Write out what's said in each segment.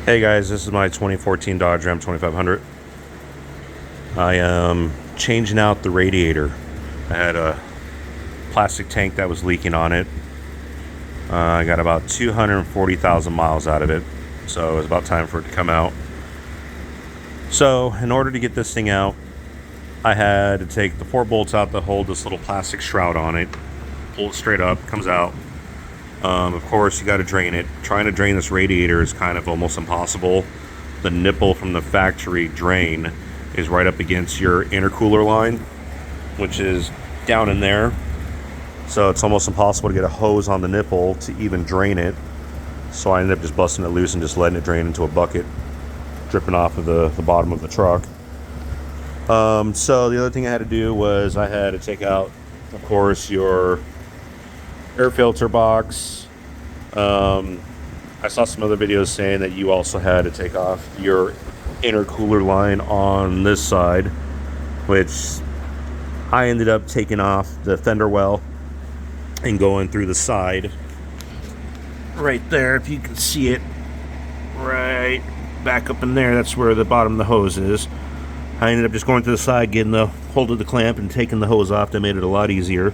Hey guys, this is my 2014 Dodge Ram 2500. I am changing out the radiator. I had a plastic tank that was leaking on it. I got about 240,000 miles out of it, so it was about time for it to come out. So in order to get this thing out, I had to take the 4 bolts out that hold this little plastic shroud on it, pull it straight up, comes out. Of course, you got to drain it. Trying to drain this radiator is kind of almost impossible. The nipple from the factory drain is right up against your intercooler line, which is down in there. So it's almost impossible to get a hose on the nipple to even drain it. So I ended up just busting it loose and just letting it drain into a bucket, dripping off of the bottom of the truck. So the other thing I had to do was I had to take out, of course, your air filter box. I saw some other videos saying that you also had to take off your intercooler line on this side, which I ended up taking off the fender well and going through the side right there. If you can see it right back up in there, that's where the bottom of the hose is. I ended up just going through the side, getting the hold of the clamp and taking the hose off. That made it a lot easier.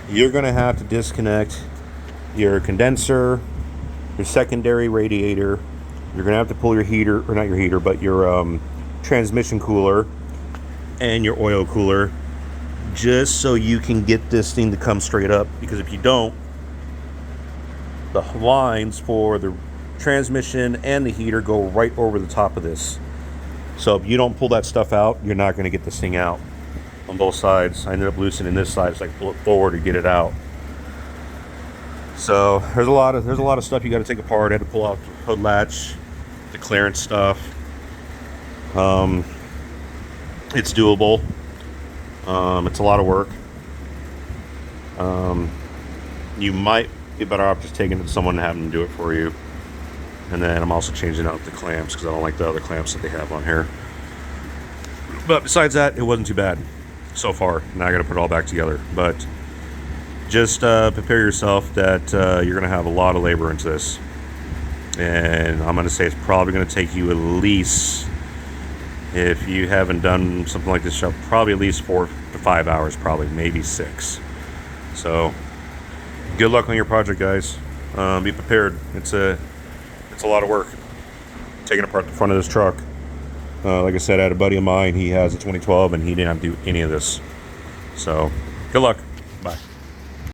You're going to have to disconnect your condenser, your secondary radiator. You're going to have to pull your heater, or not your heater, but your transmission cooler and your oil cooler, just so you can get this thing to come straight up. Because if you don't, the lines for the transmission and the heater go right over the top of this. So if you don't pull that stuff out, you're not going to get this thing out on both sides. I ended up loosening this side, so I pull it forward to get it out. So there's a lot of stuff you got to take apart. I had to pull out the hood latch, the clearance stuff. It's doable. It's a lot of work. You might be better off just taking it to someone and having them do it for you. And then I'm also changing out the clamps because I don't like the other clamps that they have on here. But besides that, it wasn't too bad so far. Now I got to put it all back together. But just prepare yourself that you're going to have a lot of labor into this. And I'm going to say it's probably going to take you at least, if you haven't done something like this, probably at least 4 to 5 hours, probably maybe 6. So good luck on your project, guys. Be prepared. It's a lot of work taking apart the front of this truck. Like I said, I had a buddy of mine, he has a 2012 and he didn't have to do any of this. So good luck.